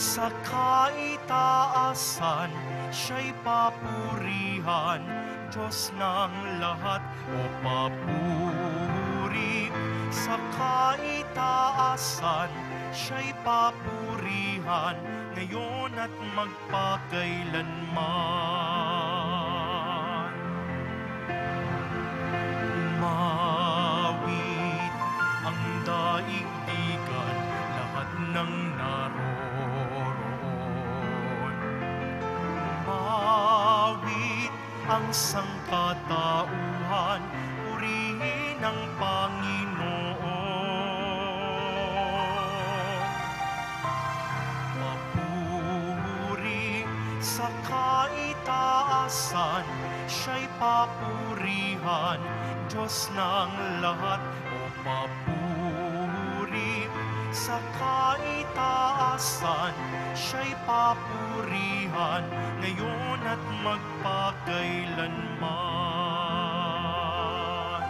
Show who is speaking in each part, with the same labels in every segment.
Speaker 1: Sa kaitaasan, siya'y papurihan, Diyos ng lahat o papuri. Sa kaitaasan, siya'y papurihan, ngayon at magpakailanman. Mawit ang daigdigan, lahat ng naroroon. Mawit ang sangkatauhan, purihin ang Panginoon. Mapuri sa kaitaasan, siya'y papurihan, Diyos ng lahat o papuri. Sa kaitaasan, siya'y papurihan, ngayon at magpakailanman.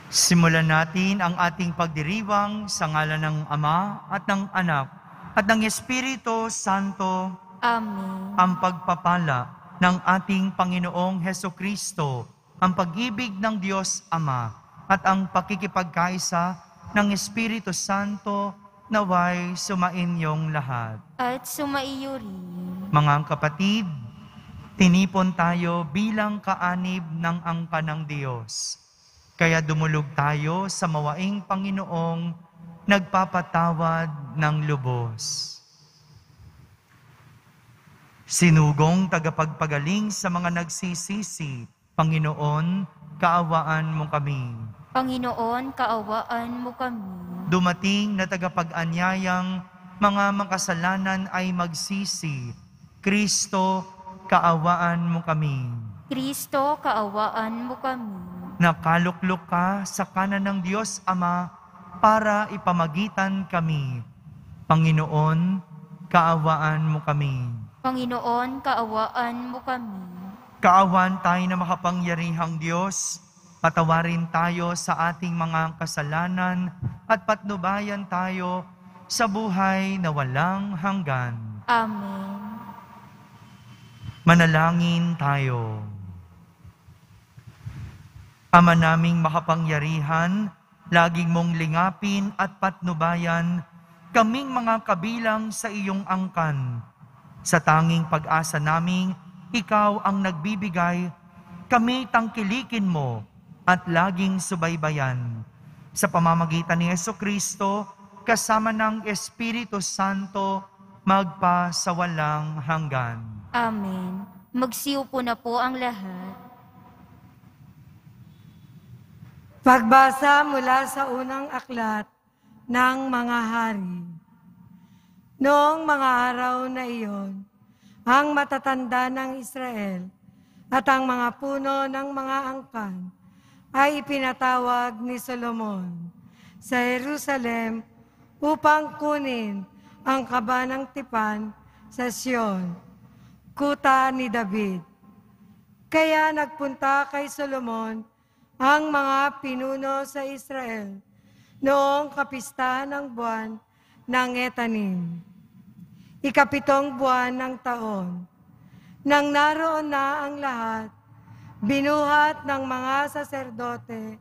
Speaker 2: Simulan natin ang ating pagdiriwang sa ngalan ng Ama at ng Anak at ng Espiritu Santo.
Speaker 3: Amen.
Speaker 2: Ang pagpapala ng ating Panginoong Hesukristo, ang pag-ibig ng Diyos Ama, at ang pakikipagkaisa ng Espiritu Santo naway sumainyong lahat.
Speaker 3: At sumaiyo rin.
Speaker 2: Mga kapatid, tinipon tayo bilang kaanib ng angka ng Diyos. Kaya dumulog tayo sa mawaing Panginoong nagpapatawad ng lubos. Sinugong tagapagpagaling sa mga nagsisisi, Panginoon, kaawaan mo kami.
Speaker 3: Panginoon, kaawaan mo kami.
Speaker 2: Dumating na tagapag-anyayang mga makasalanan ay magsisi. Kristo, kaawaan mo kami.
Speaker 3: Kristo, kaawaan mo kami.
Speaker 2: Nakaluklok ka sa kanan ng Diyos Ama para ipamagitan kami. Panginoon, kaawaan mo kami.
Speaker 3: Panginoon, kaawaan mo kami.
Speaker 2: Kaawaan tayo na makapangyarihang Diyos, patawarin tayo sa ating mga kasalanan at patnubayan tayo sa buhay na walang hanggan.
Speaker 3: Amen.
Speaker 2: Manalangin tayo. Ama naming makapangyarihan, laging mong lingapin at patnubayan kaming mga kabilang sa iyong angkan. Sa tanging pag-asa naming ikaw ang nagbibigay, kami tangkilikin mo at laging subaybayan. Sa pamamagitan ni Jesucristo, kasama ng Espiritu Santo, magpa sa walang hanggan.
Speaker 3: Amen. Magsiupo na po ang lahat.
Speaker 4: Pagbasa mula sa unang aklat ng mga hari. Noong mga araw na iyon, ang matatanda ng Israel at ang mga puno ng mga angkan ay ipinatawag ni Solomon sa Jerusalem upang kunin ang kaba ng tipan sa Sion, kuta ni David. Kaya nagpunta kay Solomon ang mga pinuno sa Israel noong kapistahan ng buwan ng Etanim, ikapitong buwan ng taon. Nang naroon na ang lahat, binuhat ng mga saserdote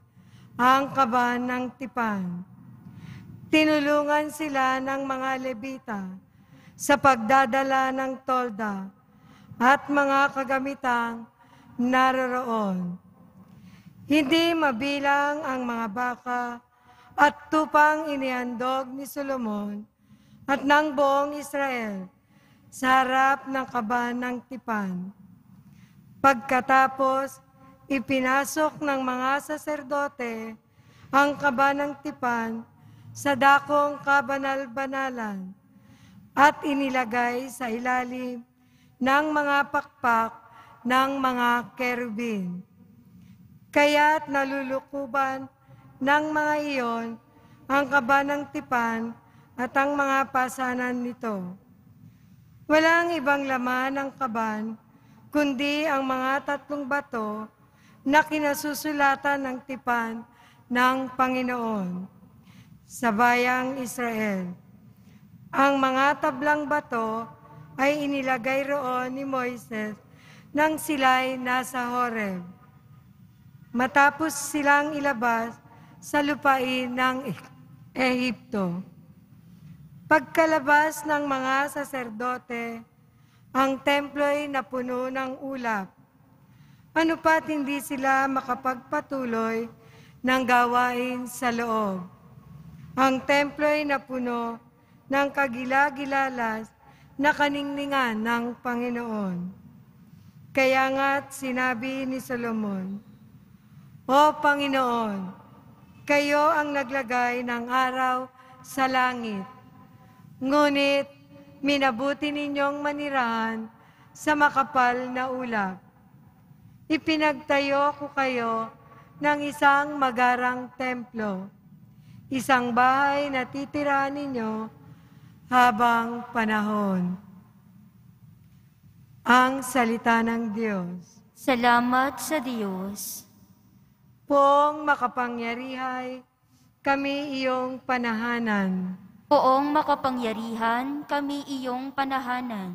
Speaker 4: ang kaba ng tipan. Tinulungan sila ng mga Levita sa pagdadala ng tolda at mga kagamitang naroroon. Hindi mabilang ang mga baka at tupang inihandog ni Solomon at ng buong Israel sa harap ng kaba ng tipan. Pagkatapos, ipinasok ng mga saserdote ang kaba ng tipan sa dakong kabanal-banalan at inilagay sa ilalim ng mga pakpak ng mga kerubin. Kaya't nalulukuban ng mga iyon ang kaba ng tipan at ang mga pasanan nito. Walang ibang laman ng kaban, kundi ang mga 3 bato na kinasusulatan ng tipan ng Panginoon sa bayang Israel. Ang mga tablang bato ay inilagay roon ni Moises nang sila'y nasa Horeb. Matapos silang ilabas sa lupain ng Ehipto. Pagkalabas ng mga saserdote, ang templo'y napuno ng ulap. Ano pa't hindi sila makapagpatuloy ng gawain sa loob. Ang templo'y napuno ng kagilagilalas na kaningningan ng Panginoon. Kaya nga't sinabi ni Solomon, O Panginoon, kayo ang naglagay ng araw sa langit, ngunit minabuti ninyong manirahan sa makapal na ulap. Ipinagtayo ko kayo ng isang magarang templo, isang bahay na titirahan ninyo habang panahon. Ang salita ng Diyos.
Speaker 3: Salamat sa Diyos.
Speaker 4: Poong makapangyarihay, kami iyong panahanan.
Speaker 3: Poong makapangyarihan, kami iyong panahanan.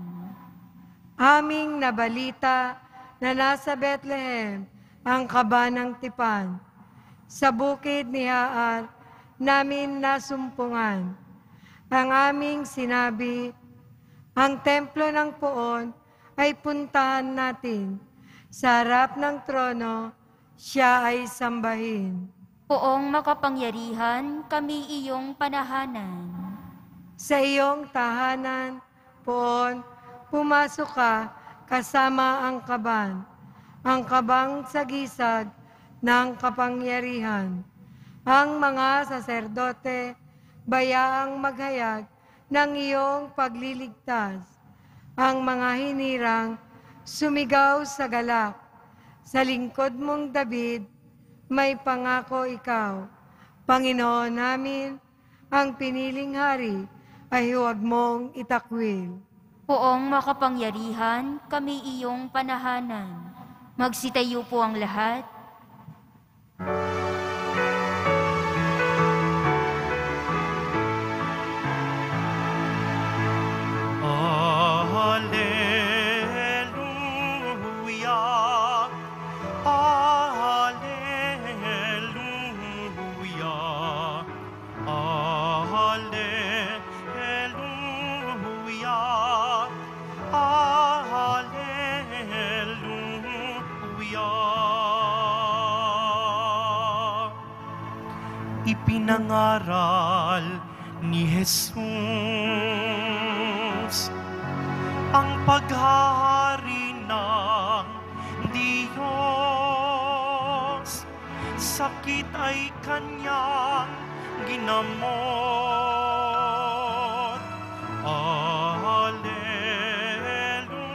Speaker 4: Aming nabalita na nasa Bethlehem ang kaba ng tipan. Sa bukid ni Haar, namin nasumpungan. Ang aming sinabi, ang templo ng Poon ay puntahan natin. Sa harap ng trono, siya ay sambahin.
Speaker 3: Poong makapangyarihan, kami iyong panahanan.
Speaker 4: Sa iyong tahanan, Poon, pumasok ka kasama ang kaban, ang kabang sagisag ng kapangyarihan. Ang mga saserdote, bayaang maghayag ng iyong pagliligtas. Ang mga hinirang sumigaw sa galak. Sa lingkod mong David, may pangako ikaw. Panginoon namin, ang piniling hari ay huwag mong itakwil.
Speaker 3: Poong makapangyarihan, kami iyong panahanan. Magsitayo po ang lahat.
Speaker 1: Ipinangaral ni Jesus ang paghahari ng Diyos. Sakit ay kanyang ginamot. Alleluia, alleluia,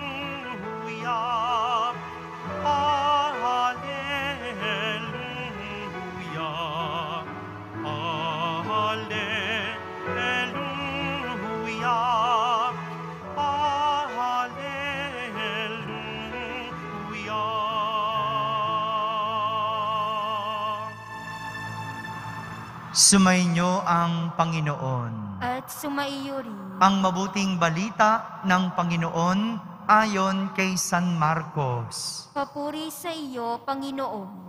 Speaker 1: alleluia, alleluia.
Speaker 2: Sumainyo ang Panginoon.
Speaker 3: At sumaiyo rin.
Speaker 2: Ang mabuting balita ng Panginoon ayon kay San Marcos.
Speaker 3: Papuri sa iyo, Panginoon.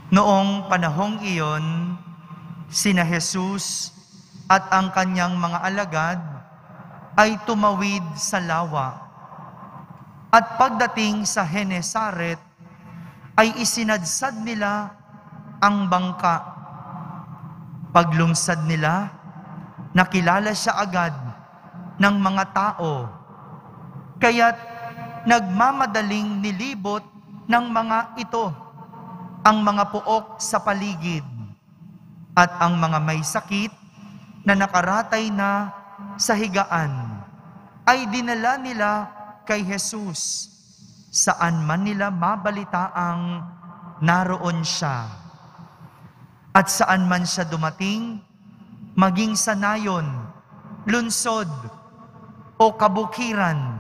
Speaker 2: Noong panahong iyon, sina Jesus at ang kanyang mga alagad ay tumawid sa lawa. At pagdating sa Genesaret, ay isinadsad nila ang bangka. Paglungsad nila, nakilala siya agad ng mga tao. Kaya't nagmamadaling nilibot ng mga ito ang mga puok sa paligid at ang mga may sakit na nakaratay na sa higaan ay dinala nila kay Jesus saan man nila mabalitaang naroon siya. At saan man siya dumating, maging sa nayon, lunsod o kabukiran,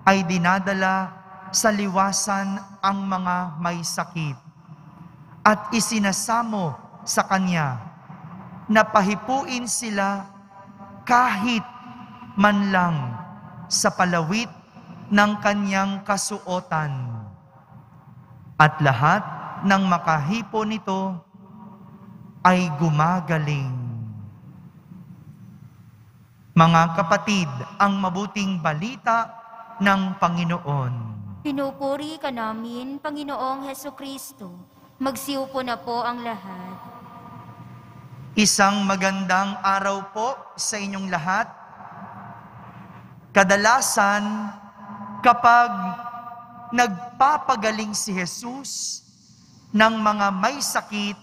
Speaker 2: ay dinadala sa liwasan ang mga may sakit. at isinasamo sa kanya na pahipuin sila kahit man lang sa palawit ng kanyang kasuotan. At lahat ng makahipo nito ay gumagaling. Mga kapatid, ang mabuting balita ng Panginoon.
Speaker 3: Pinupuri ka namin, Panginoong Hesukristo. Magsiupo na po ang lahat.
Speaker 2: Isang magandang araw po sa inyong lahat. Kadalasan, kapag nagpapagaling si Jesus ng mga may sakit,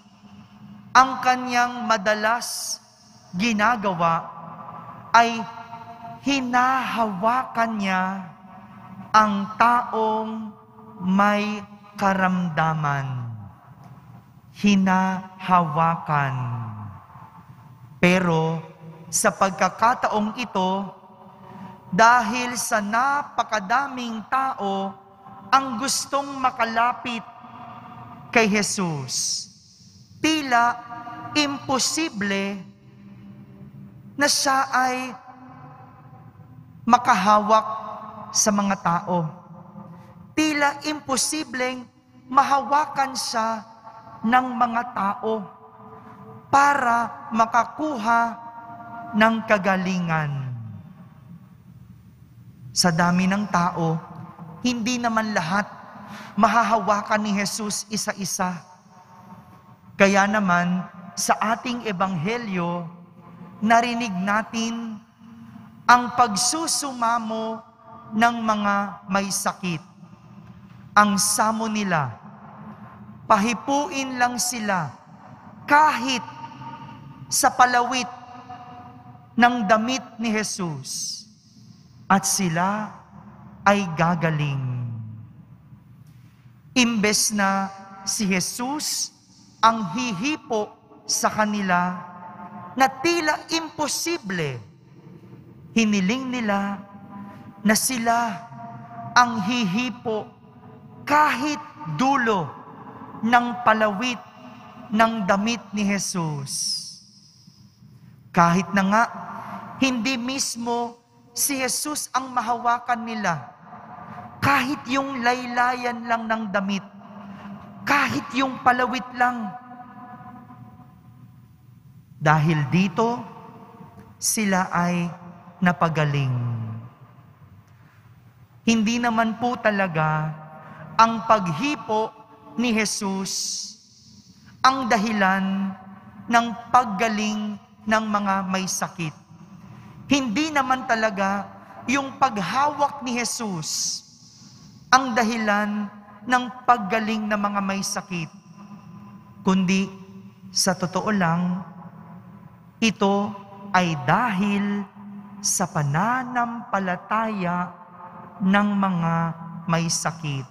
Speaker 2: ang kanyang madalas ginagawa ay hinahawakan niya ang taong may karamdaman. Hinahawakan. Pero sa pagkakataong ito, dahil sa napakadaming tao ang gustong makalapit kay Jesus, tila imposible na siya ay makahawak sa mga tao. Tila imposibleng mahawakan siya ng mga tao para makakuha ng kagalingan. Sa dami ng tao, hindi naman lahat mahahawakan ni Jesus isa-isa. Kaya naman, sa ating ebanghelyo, narinig natin ang pagsusumamo ng mga may sakit. Ang samo nila, pahipuin lang sila kahit sa palawit ng damit ni Jesus at sila ay gagaling. Imbes na si Jesus ang hihipo sa kanila na tila imposible, hiniling nila na sila ang hihipo kahit dulo ng palawit ng damit ni Jesus. Kahit na nga, hindi mismo si Jesus ang mahawakan nila. Kahit yung laylayan lang ng damit, kahit yung palawit lang. Dahil dito, sila ay napagaling. Hindi naman po talaga ang paghipo ni Jesus ang dahilan ng paggaling ng mga may sakit. Hindi naman talaga yung paghawak ni Jesus ang dahilan ng paggaling ng mga may sakit. Kundi, sa totoo lang, ito ay dahil sa pananampalataya ng mga may sakit.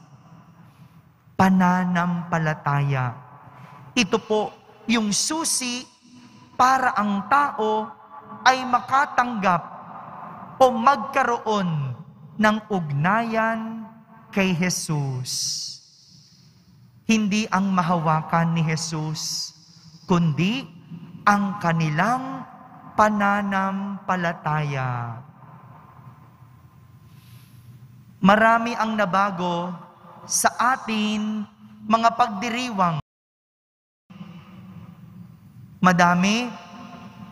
Speaker 2: Pananampalataya. Ito po yung susi para ang tao ay makatanggap o magkaroon ng ugnayan kay Jesus. Hindi ang mahawakan ni Jesus, kundi ang kanilang pananampalataya. Marami ang nabago sa atin mga pagdiriwang. Madami,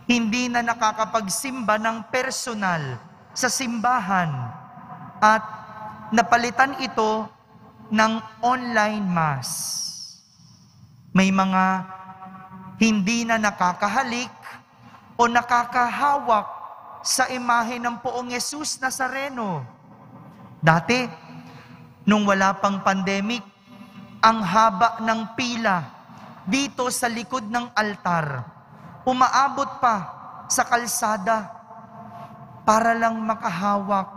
Speaker 2: hindi na nakakapagsimba ng personal sa simbahan at napalitan ito ng online mass. May mga hindi na nakakahalik o nakakahawak sa imahe ng Poong Jesus Nazareno. Dati, nung wala pang pandemic, ang haba ng pila dito sa likod ng altar, umaabot pa sa kalsada para lang makahawak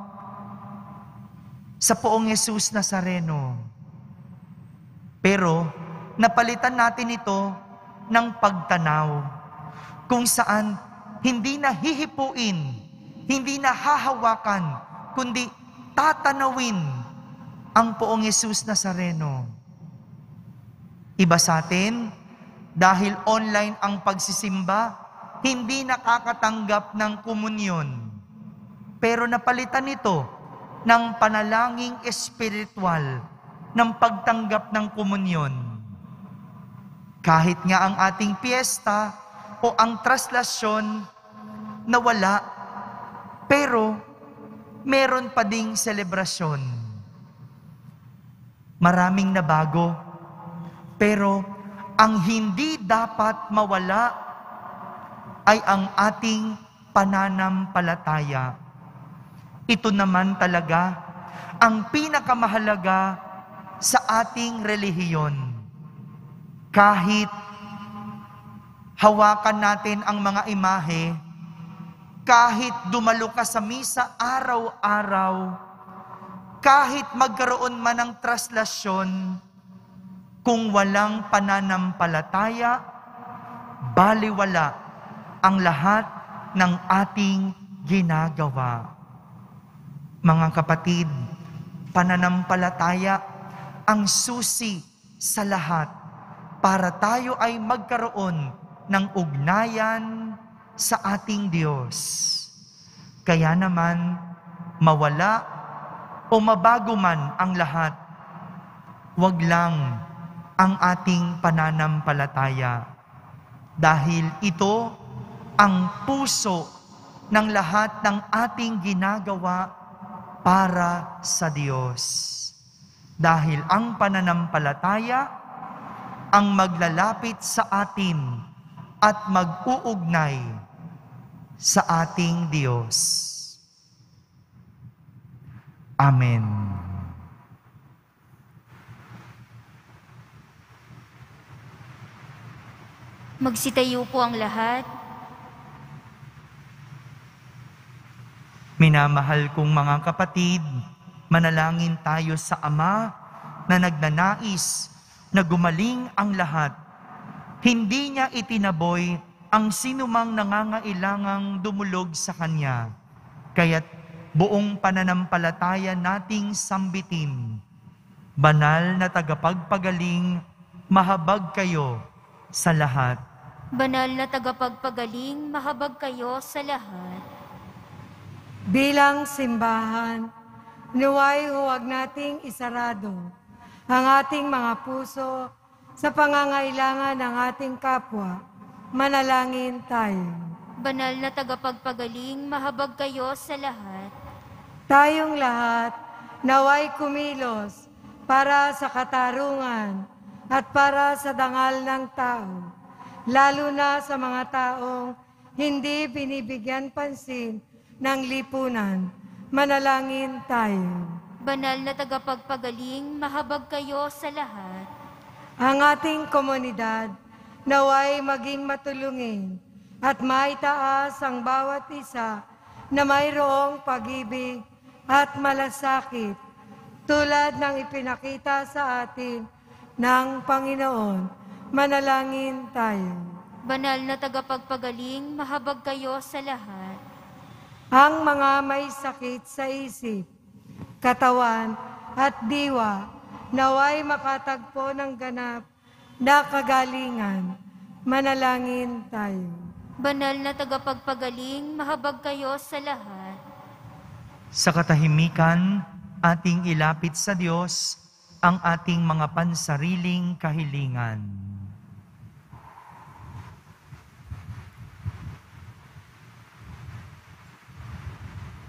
Speaker 2: sa Poong Jesus Nazareno. Pero napalitan natin ito ng pagtanaw kung saan hindi na hihipuin, hindi na hahawakan, kundi tatanawin ang Poong Jesus Nazareno. Iba sa atin, dahil online ang pagsisimba, hindi nakakatanggap ng komunyon. Pero napalitan ito ng panalangin espiritual, ng pagtanggap ng komunyon. Kahit nga ang ating piyesta o ang traslasyon nawala, pero meron pa ding selebrasyon. Maraming nabago, pero ang hindi dapat mawala ay ang ating pananampalataya. Ito naman talaga ang pinakamahalaga sa ating relihiyon. Kahit hawakan natin ang mga imahe, kahit dumalo ka sa misa araw-araw, kahit magkaroon man ng traslasyon, kung walang pananampalataya, baliwala ang lahat ng ating ginagawa. Mga kapatid, pananampalataya ang susi sa lahat para tayo ay magkaroon ng ugnayan sa ating Diyos. Kaya naman, mawala o mabago man ang lahat, wag lang ang ating pananampalataya. Dahil ito ang puso ng lahat ng ating ginagawa para sa Diyos. Dahil ang pananampalataya ang maglalapit sa atin at mag-uugnay sa ating Diyos. Amen.
Speaker 3: Magsitayo po ang lahat.
Speaker 2: Minamahal kong mga kapatid, manalangin tayo sa Ama na nagnanais na gumaling ang lahat. Hindi niya itinaboy ang sinumang nangangailangang dumulog sa Kanya. Kaya't buong pananampalataya nating sambitin. Banal na tagapagpagaling, mahabag kayo sa lahat.
Speaker 3: Banal na tagapagpagaling, mahabag kayo sa lahat.
Speaker 4: Bilang simbahan, naway huwag nating isarado ang ating mga puso sa pangangailangan ng ating kapwa. Manalangin tayo.
Speaker 3: Banal na tagapagpagaling, mahabag kayo sa lahat.
Speaker 4: Tayong lahat naway kumilos para sa katarungan at para sa dangal ng tao, lalo na sa mga taong hindi binibigyan pansin ng lipunan. Manalangin tayo.
Speaker 3: Banal na tagapagpagaling, mahabag kayo sa lahat.
Speaker 4: Ang ating komunidad naway maging matulungin at maitaas ang bawat isa na mayroong pag-ibig at malasakit tulad ng ipinakita sa atin ng Panginoon. Manalangin tayo.
Speaker 3: Banal na tagapagpagaling, mahabag kayo sa lahat.
Speaker 4: Ang mga may sakit sa isip, katawan at diwa, naway makatagpo ng ganap na kagalingan. Manalangin tayo.
Speaker 3: Banal na tagapagpagaling, mahabag kayo sa lahat.
Speaker 2: Sa katahimikan, ating ilapit sa Diyos ang ating mga pansariling kahilingan.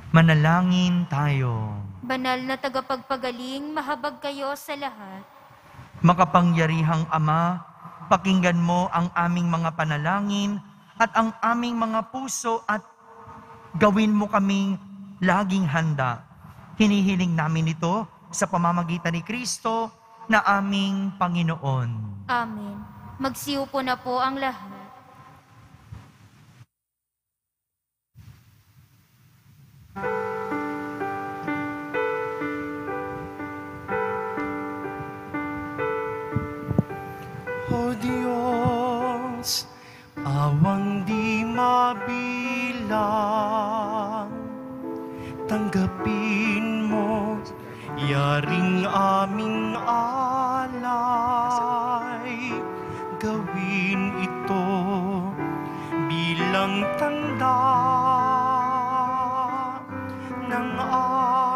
Speaker 2: Manalangin tayo.
Speaker 3: Banal na tagapagpagaling, mahabag kayo sa lahat.
Speaker 2: Makapangyarihang Ama, pakinggan mo ang aming mga panalangin at ang aming mga puso at gawin mo kaming laging handa. Hinihiling namin ito sa pamamagitan ni Kristo na aming Panginoon.
Speaker 3: Amen. Magsiupo na po ang lahat.
Speaker 1: O Diyos, awang di mabilang, tanggapin mo yaring aming alay. gawin ito bilang tanda ng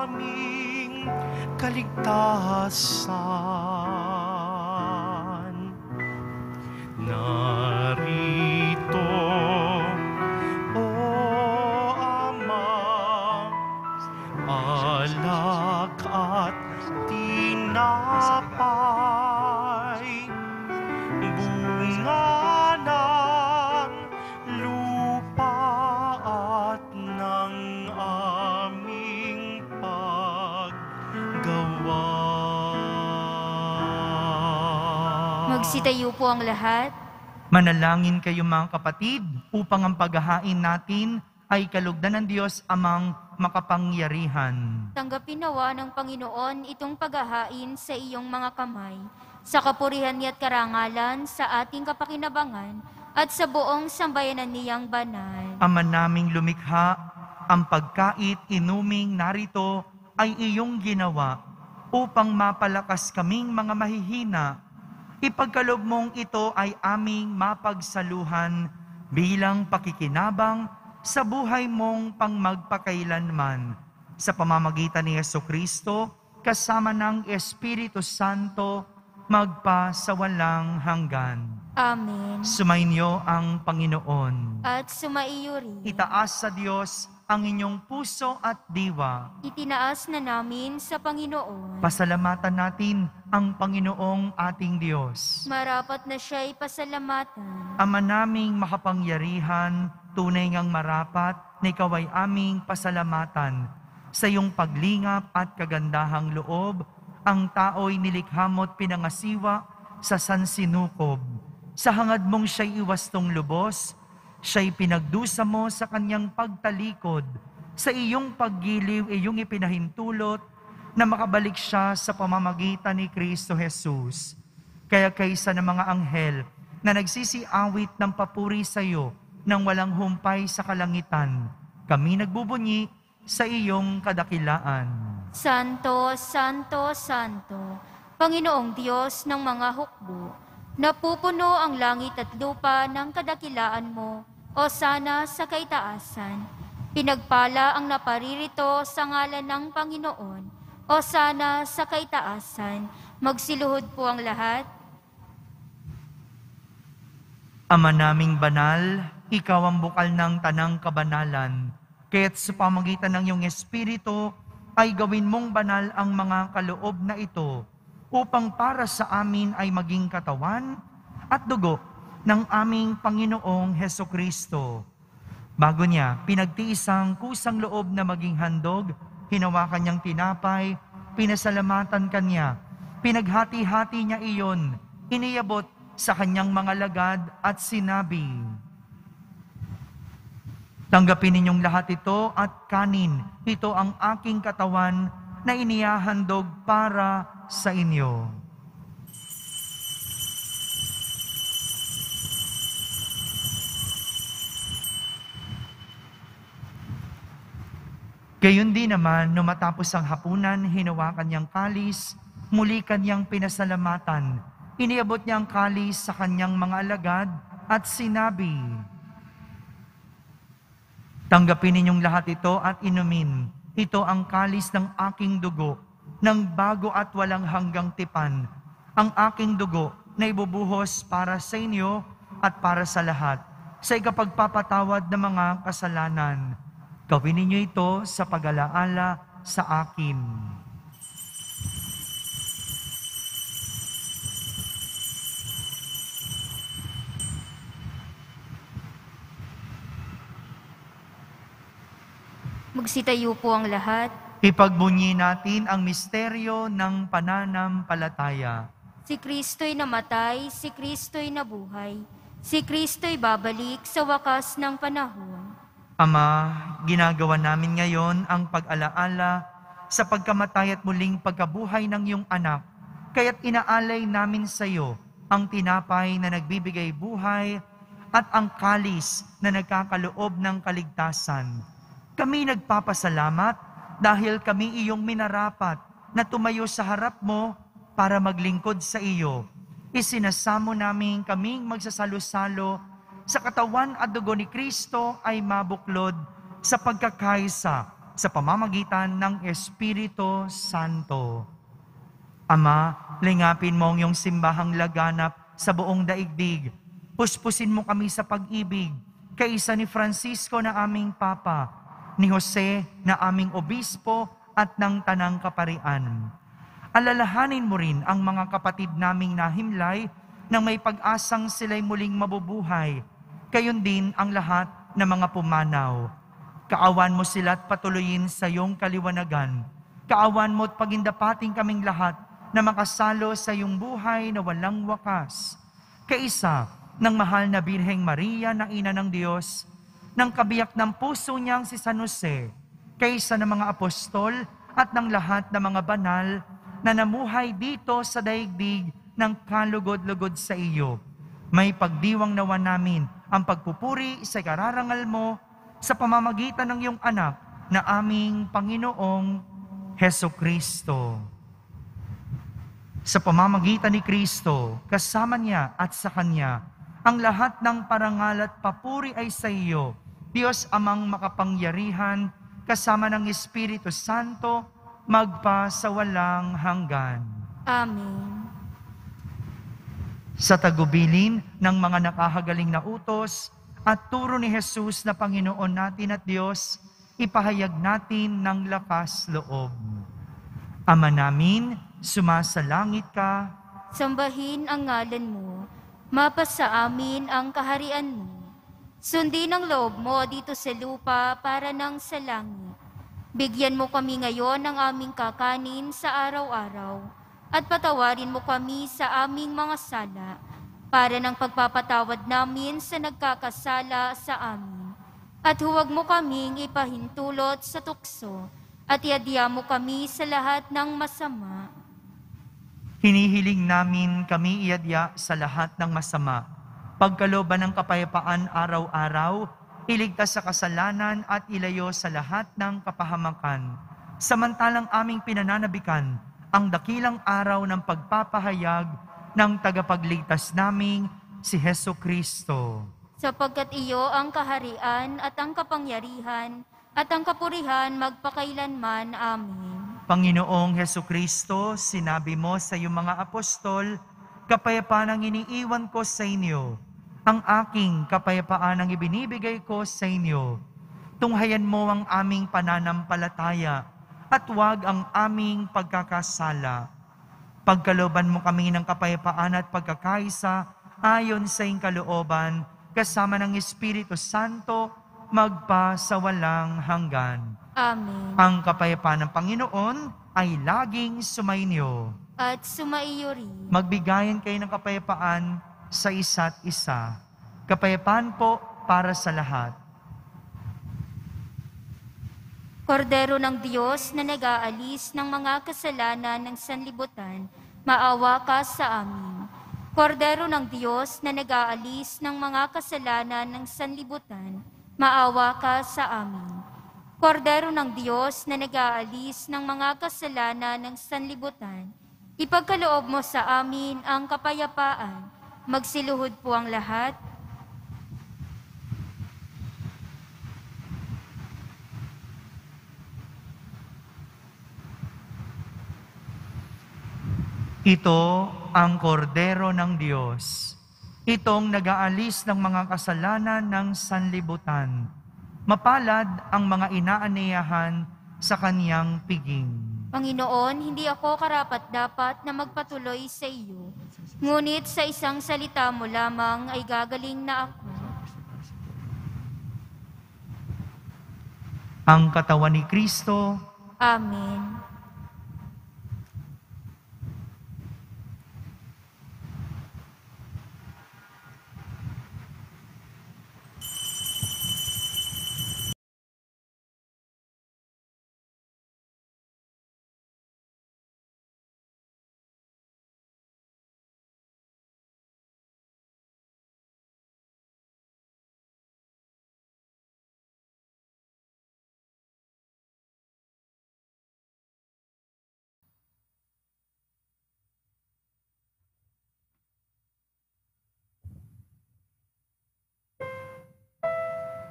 Speaker 1: aming kaligtasan. Narito, O Ama, alak at tinapay, bunga ng lupa at ng aming paggawa.
Speaker 3: Magsitayo po ang lahat.
Speaker 2: Manalangin kayo mga kapatid upang ang paghahain natin ay kalugdan ng Diyos amang makapangyarihan.
Speaker 3: Tanggapin nawa ng Panginoon itong paghahain sa iyong mga kamay, sa kapurihan niya't karangalan sa ating kapakinabangan at sa buong sambayanan niyang banal.
Speaker 2: Ama naming lumikha, ang pagkait inuming narito ay iyong ginawa upang mapalakas kaming mga mahihina. Ipagkaloob mong ito ay aming mapagsaluhan bilang pakikinabang sa buhay mong pangmagpakailanman. Sa pamamagitan ni Jesucristo, kasama ng Espiritu Santo, magpa sa walang hanggan.
Speaker 3: Amen.
Speaker 2: Sumainyo ang Panginoon.
Speaker 3: At sumaiyo rin.
Speaker 2: Itaas sa Diyos ang inyong puso at diwa.
Speaker 3: Itinaas na namin sa Panginoon.
Speaker 2: Pasalamatan natin ang Panginoong ating Diyos.
Speaker 3: Marapat na siya'y pasalamatan.
Speaker 2: Ama naming makapangyarihan, tunay ngang marapat na ikaw ay aming pasalamatan. Sa iyong paglingap at kagandahang loob, ang tao'y nilikha mo't pinangasiwa sa sansinukob. Sa hangad mong siya'y iwastong lubos, siya'y pinagdusa mo sa kanyang pagtalikod. Sa iyong paggiliw, iyong ipinahintulot na makabalik siya sa pamamagitan ni Kristo Jesus. Kaya kaysa ng mga anghel na nagsisiawit ng papuri sa iyo nang walang humpay sa kalangitan, kami nagbubunyi sa iyong kadakilaan.
Speaker 3: Santo, Santo, Santo, Panginoong Diyos ng mga hukbo, napupuno ang langit at lupa ng kadakilaan mo, o sana sa kaitaasan. Pinagpala ang naparirito sa ngalan ng Panginoon, o sana sa kaitaasan. Magsiluhod po ang lahat.
Speaker 2: Ama naming banal, ikaw ang bukal ng tanang kabanalan. Kaya't sa pamagitan ng iyong Espiritu, ay gawin mong banal ang mga kaloob na ito, upang para sa amin ay maging katawan at dugo ng aming Panginoong Hesukristo. Bago niya, pinagtiis ang kusang loob na maging handog, hinawakan niyang tinapay, pinasalamatan kanya, pinaghati-hati niya iyon, iniyabot sa kanyang mga lagad at sinabi, "Tanggapin ninyong lahat ito at kanin, ito ang aking katawan na inihahandog para sa inyo." Gayon din naman, nung matapos ang hapunan, hinawakan niyang kalis, muli kanyang pinasalamatan. Iniabot niya ang kalis sa kanyang mga alagad at sinabi, "Tanggapin ninyong lahat ito at inumin. Ito ang kalis ng aking dugo, ng bago at walang hanggang tipan. Ang aking dugo na ibubuhos para sa inyo at para sa lahat, sa ikapagpapatawad ng mga kasalanan. Gawin ninyo ito sa pag-alaala sa akin."
Speaker 3: Magsitayo po ang lahat.
Speaker 2: Ipagbunyi natin ang misteryo ng pananampalataya.
Speaker 3: Si Kristo'y namatay, si Kristo'y nabuhay, si Kristo'y babalik sa wakas ng panahon.
Speaker 2: Ama, ginagawa namin ngayon ang pag-alaala sa pagkamatay at muling pagkabuhay ng iyong anak, kaya't inaalay namin sa iyo ang tinapay na nagbibigay buhay at ang kalis na nagkakaloob ng kaligtasan. Kami nagpapasalamat dahil kami iyong minarapat na tumayo sa harap mo para maglingkod sa iyo. isinasamo namin kaming magsasalo-salo sa katawan at dugo ni Kristo ay mabuklod sa pagkakaisa sa pamamagitan ng Espiritu Santo. Ama, lingapin mo ang iyong simbahang laganap sa buong daigdig. Puspusin mo kami sa pag-ibig, kaisa ni Francisco na aming Papa, ni Jose na aming Obispo at ng Tanang Kaparian. Alalahanin mo rin ang mga kapatid naming nahimlay na may pag-asang sila'y muling mabubuhay. Gayon din ang lahat ng mga pumanaw. Kaawan mo sila at patuloyin sa iyong kaliwanagan. Kaawan mo at pagindapating kaming lahat na makasalo sa iyong buhay na walang wakas. Kaisa ng mahal na Birheng Maria na Ina ng Diyos, ng kabiyak ng puso niyang si San Jose, kaisa ng mga apostol at ng lahat ng mga banal na namuhay dito sa daigdig ng kalugod-lugod sa iyo. May pagdiwang nawa namin ang pagpupuri sa kararangal mo sa pamamagitan ng iyong anak na aming Panginoong Hesukristo. Sa pamamagitan ni Kristo, kasama niya at sa Kanya, ang lahat ng parangal at papuri ay sa iyo, Diyos Amang makapangyarihan, kasama ng Espiritu Santo, magpa sa walang hanggan.
Speaker 3: Amen.
Speaker 2: Sa tagubilin ng mga nakahagaling na utos at turo ni Jesus na Panginoon natin at Diyos, ipahayag natin ng lakas loob. Ama namin, sumasalangit ka,
Speaker 3: Sambahin ang ngalan mo, mapasa amin ang kaharian mo. Sundin ang loob mo dito sa lupa para nang sa langit. Bigyan mo kami ngayon ng aming kakanin sa araw-araw at patawarin mo kami sa aming mga sala para ng pagpapatawad namin sa nagkakasala sa amin. At huwag mo kaming ipahintulot sa tukso at iadya mo kami sa lahat ng masama.
Speaker 2: hinihiling namin kami iadya sa lahat ng masama. Pagkalooban ng kapayapaan araw-araw, iligtas sa kasalanan at ilayo sa lahat ng kapahamakan. Samantalang aming pinananabikan ang dakilang araw ng pagpapahayag ng tagapagligtas naming si Hesukristo.
Speaker 3: Sapagkat iyo ang kaharian at ang kapangyarihan at ang kapurihan magpakailanman. Amen.
Speaker 2: Panginoong Hesukristo, sinabi mo sa iyong mga apostol, kapayapaan ang iniiwan ko sa inyo. Ang aking kapayapaan ang ibinibigay ko sa inyo. Tunghayan mo ang aming pananampalataya at huwag ang aming pagkakasala. Pagkalooban mo kami ng kapayapaan at pagkakaisa ayon sa iyong kalooban, kasama ng Espiritu Santo, magpa sa walang hanggan.
Speaker 3: Amen.
Speaker 2: Ang kapayapaan ng Panginoon ay laging sumainyo.
Speaker 3: At sumaiyo rin.
Speaker 2: Magbigayan kayo ng kapayapaan sa isa't isa. Kapayapaan po para sa lahat.
Speaker 3: Kordero ng Diyos na nag-aalis ng mga kasalanan ng sanlibutan, maawa ka sa amin. Kordero ng Diyos na nag-aalis ng mga kasalanan ng sanlibutan, maawa ka sa amin. Kordero ng Diyos na nag-aalis ng mga kasalanan ng sanlibutan, ipagkaloob mo sa amin ang kapayapaan. Magsiluhod po ang lahat.
Speaker 2: Ito ang kordero ng Diyos. Itong nag-aalis ng mga kasalanan ng sanlibutan. Mapalad ang mga inaaniyahan sa kaniyang piging.
Speaker 3: Panginoon, hindi ako karapat-dapat na magpatuloy sa iyo. Ngunit sa isang salita mo lamang ay gagaling na ako.
Speaker 2: Ang katawan ni Kristo,
Speaker 3: Amen.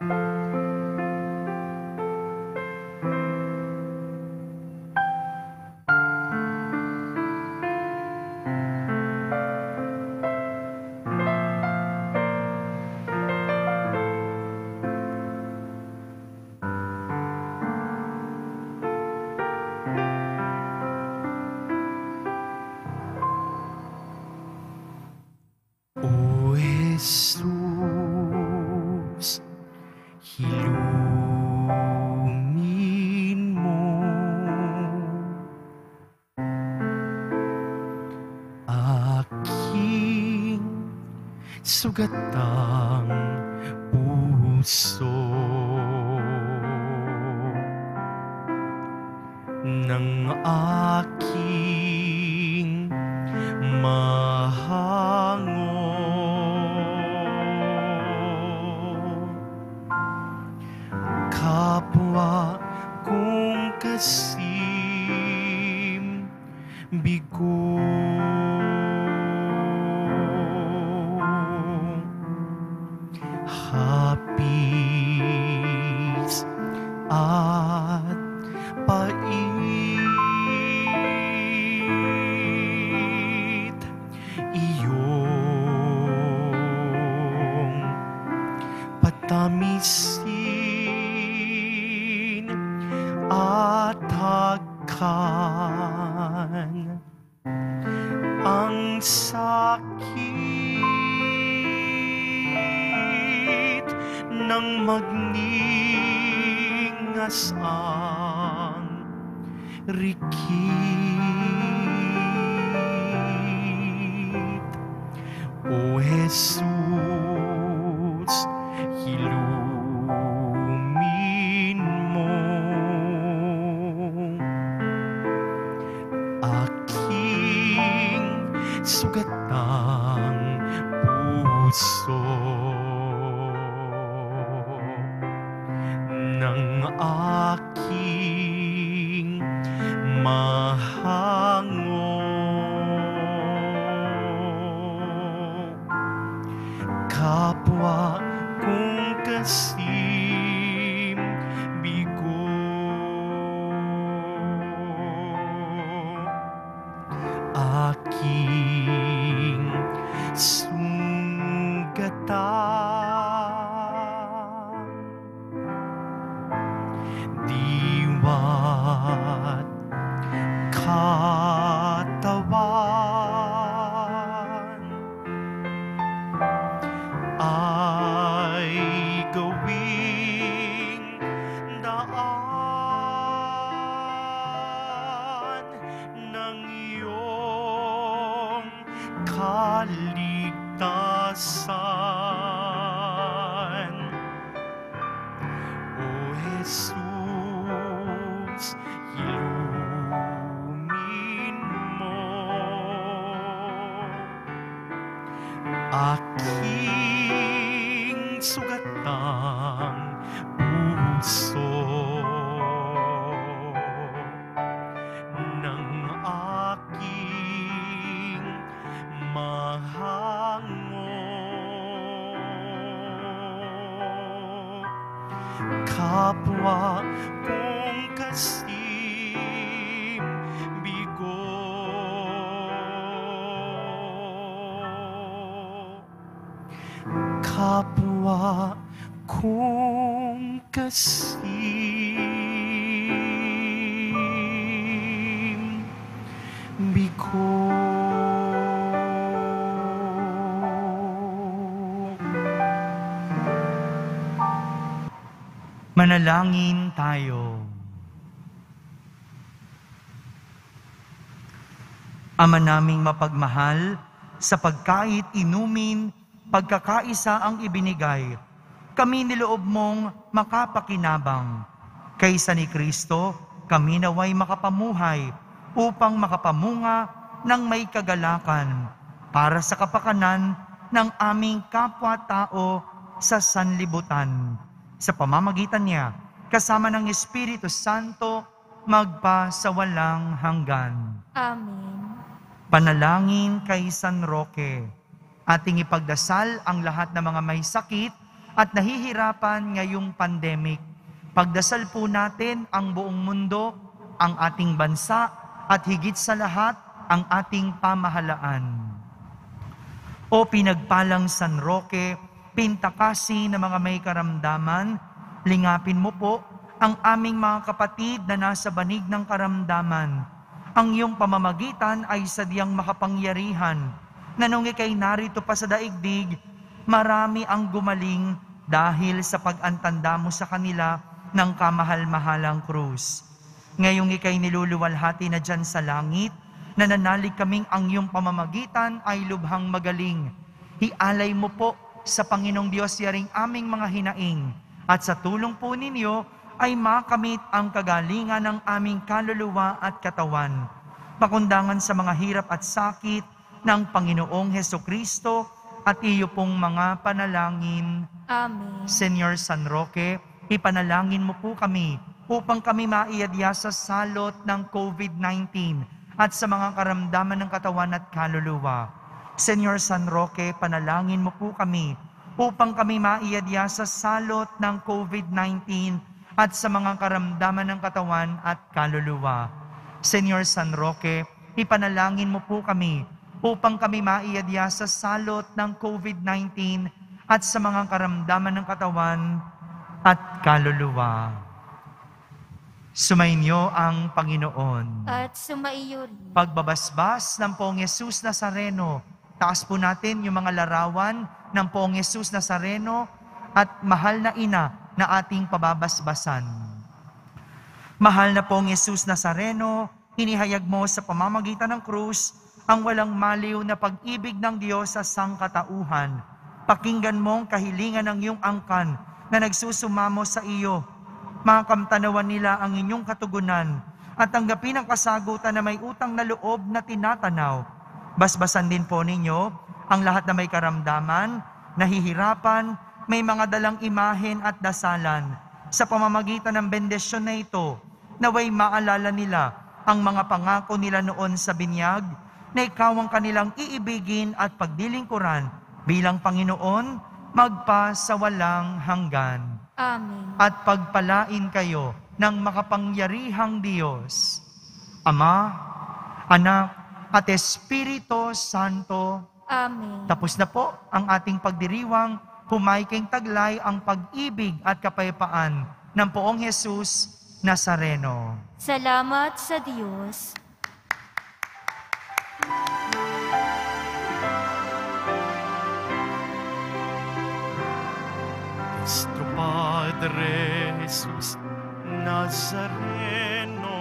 Speaker 1: O Jesus, hilumin mo aking sugatang puso ng aking mahango. Kapwa kong kasim bigo, hapis at pait, iyong patamisin at hagkan ang sakit ng magningas ang rikit. O Jesus, hilumin mo aking sugatang puso ng aking mahango. Kapwa kong kasim bigo, aking sungatan, diwa't katawan ay gawing daan ng iyong kaligtasan. O Jesus, hilumin mo aking sugatang puso ng aking mahango. Kapwa kong kasim bigo, kapwa kong kasim bigo.
Speaker 2: Manalangin tayo. Ama naming mapagmahal, sa pagkait, inumin, pagkakaisa ang ibinigay, kami niloob mong makapakinabang. Kaysa ni Kristo, kami naway makapamuhay upang makapamunga ng may kagalakan para sa kapakanan ng aming kapwa-tao sa sanlibutan. Sa pamamagitan niya, kasama ng Espiritu Santo, magpa sa walang hanggan.
Speaker 3: Amen.
Speaker 2: Panalangin kay San Roque. Ating ipagdasal ang lahat ng mga may sakit at nahihirapan ngayong pandemic. Pagdasal po natin ang buong mundo, ang ating bansa, at higit sa lahat, ang ating pamahalaan. O pinagpalang San Roque, pintakasi ng mga may karamdaman, lingapin mo po ang aming mga kapatid na nasa banig ng karamdaman. Ang iyong pamamagitan ay sadyang makapangyarihan, na nung ika'y narito pa sa daigdig, marami ang gumaling dahil sa pag-antanda mo sa kanila ng kamahal-mahalang krus. Ngayong ika'y niluluwalhati na dyan sa langit, nananalig kaming ang iyong pamamagitan ay lubhang magaling. Hialay mo po sa Panginoong Diyos yaring aming mga hinaing, at sa tulong po ninyo ay makamit ang kagalingan ng aming kaluluwa at katawan. Pakundangan sa mga hirap at sakit ng Panginoong Hesukristo at iyo pong mga panalangin.
Speaker 3: Amen.
Speaker 2: Señor San Roque, ipanalangin mo po kami upang kami maiadya sa salot ng COVID-19 at sa mga karamdaman ng katawan at kaluluwa. Señor San Roque, panalangin mo po kami upang kami maiadya sa salot ng COVID-19 at sa mga karamdaman ng katawan at kaluluwa. Señor San Roque, ipanalangin mo po kami upang kami maiadya sa salot ng COVID-19 at sa mga karamdaman ng katawan at kaluluwa. Sumainyo ang Panginoon.
Speaker 3: At sumaiyo rin.
Speaker 2: Pagbabasbas ng Poong Jesus Nazareno, taas po natin yung mga larawan ng Poong Jesus Nazareno at mahal na ina na ating pababasbasan. Mahal na Poong Jesus Nazareno, hinihayag mo sa pamamagitan ng krus ang walang maliw na pag-ibig ng Diyos sa sangkatauhan. Pakinggan mo ang kahilingan ng iyong angkan na nagsusumamo sa iyo. Makamtanawan nila ang inyong katugunan at tanggapin ang kasagutan na may utang na loob na tinatanaw. Basbasan din po ninyo ang lahat na may karamdaman, nahihirapan, may mga dalang imahen at dasalan. Sa pamamagitan ng bendisyon na ito, naway maalala nila ang mga pangako nila noon sa binyag, na ikaw ang kanilang iibigin at pagdilingkuran bilang Panginoon, magpa sa walang hanggan.
Speaker 3: Amen.
Speaker 2: At pagpalain kayo ng makapangyarihang Diyos, Ama, Anak, at Espiritu Santo.
Speaker 3: Amen.
Speaker 2: Tapos na po ang ating pagdiriwang, humayking taglay ang pag-ibig at kapayapaan ng Poong Jesus Nazareno.
Speaker 3: Salamat sa Diyos.
Speaker 1: Nuestro Padre Jesus Nazareno,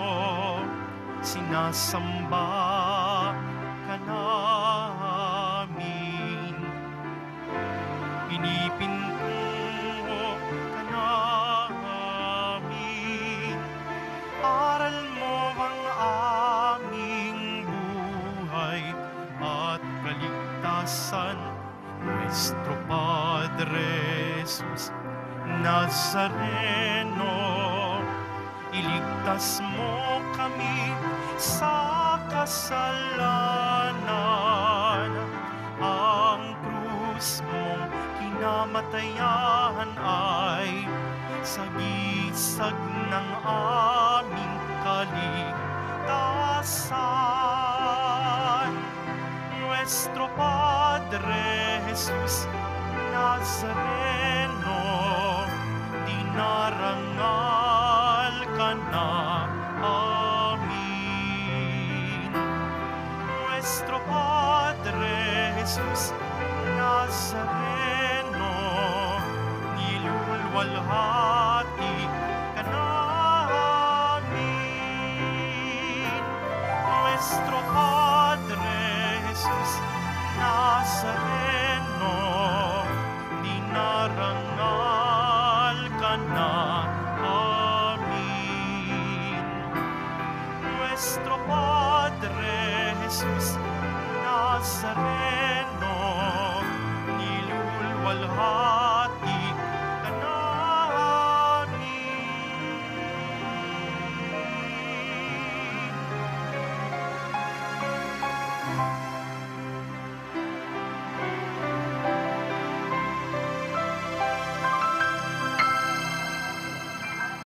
Speaker 1: sinasamba ka namin. Pinipinto ka namin. Aral mo ang aming buhay at kaligtasan. Nuestro Padre Jesus Nazareno, iligtas mo kami sa kasalanan. Ang krus mong kinamatayan ay sagisag ng aming kaligtasan. Nuestro Padre Jesus Nazareno, dinarangal ka na amin. Nuestro Padre Jesus Nazareno, nilulwalhati ka namin. Nuestro Padre Jesus Nazareno,